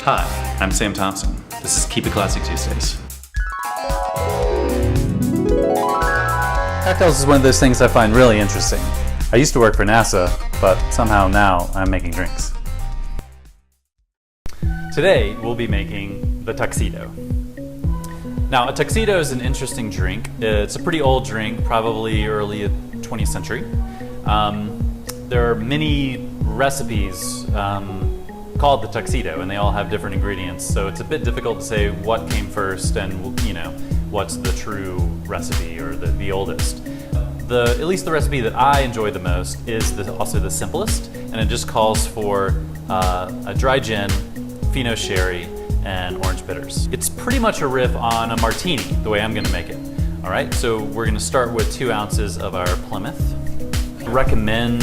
Hi, I'm Sam Thompson. This is Keep It Classy Tuesdays. Cocktails is one of those things I find really interesting. I used to work for NASA, but somehow now I'm making drinks. Today we'll be making the Tuxedo. Now, a Tuxedo is an interesting drink. It's a pretty old drink, probably early 20th century. There are many recipes called the Tuxedo, and they all have different ingredients, so it's a bit difficult to say what came first and what's the true recipe or the oldest. At least the recipe that I enjoy the most is also the simplest, and it just calls for a dry gin, Fino Sherry, and orange bitters. It's pretty much a riff on a martini, the way I'm gonna make it. All right, so we're gonna start with 2 ounces of our Plymouth. I recommend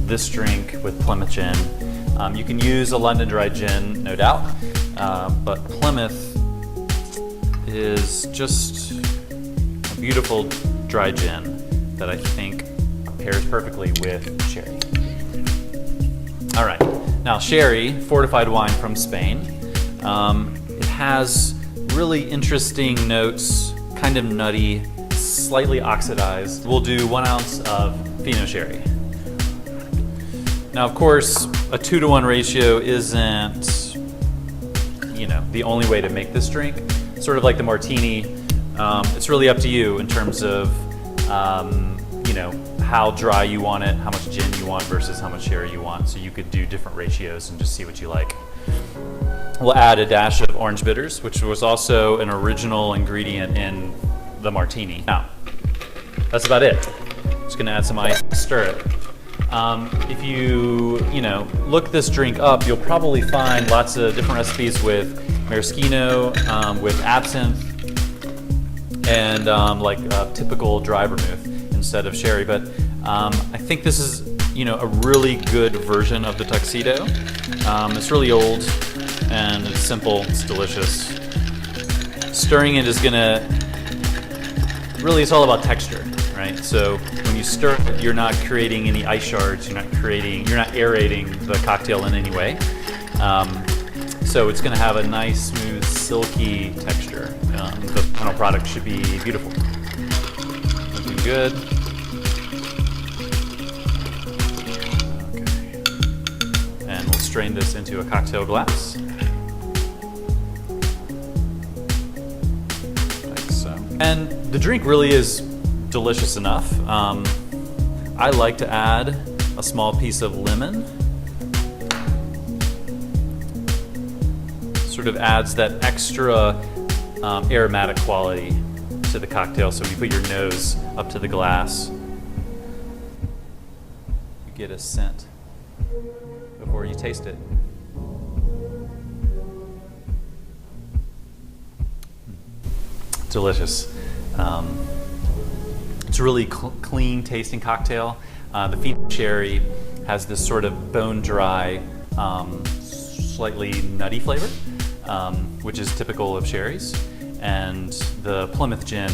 this drink with Plymouth Gin. You can use a London dry gin, no doubt, but Plymouth is just a beautiful dry gin that I think pairs perfectly with sherry. All right, now sherry, fortified wine from Spain. It has really interesting notes, kind of nutty, slightly oxidized. We'll do 1 ounce of Fino Sherry. Now, of course, a 2-to-1 ratio isn't, the only way to make this drink. Sort of like the martini, it's really up to you in terms of, how dry you want it, how much gin you want versus how much sherry you want. So you could do different ratios and just see what you like. We'll add a dash of orange bitters, which was also an original ingredient in the martini. Now, that's about it. Just gonna add some ice, stir it. If you look this drink up, you'll probably find lots of different recipes with maraschino, with absinthe, and like a typical dry vermouth instead of sherry. But I think this is a really good version of the Tuxedo. It's really old and it's simple. It's delicious. Stirring it is it's all about texture, right? So when you stir it, you're not creating any ice shards. You're not aerating the cocktail in any way. So it's going to have a nice, smooth, silky texture. The final product should be beautiful. Looking good. Okay. And we'll strain this into a cocktail glass. Like so. And the drink really is delicious enough. I like to add a small piece of lemon. Sort of adds that extra aromatic quality to the cocktail. So when you put your nose up to the glass, you get a scent before you taste it. Delicious. It's a really clean tasting cocktail. The Fino Sherry has this sort of bone dry, slightly nutty flavor, which is typical of sherries. And the Plymouth Gin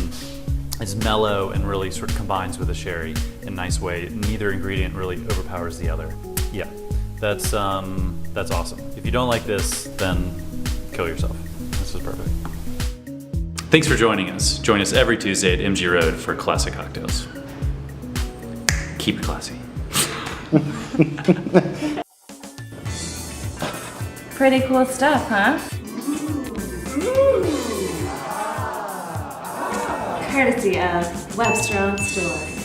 is mellow and really sort of combines with the sherry in a nice way. Neither ingredient really overpowers the other. Yeah, that's awesome. If you don't like this, then kill yourself. This is perfect. Thanks for joining us. Join us every Tuesday at MG Road for classic cocktails. Keep it classy. Pretty cool stuff, huh? Courtesy of Webster on Store.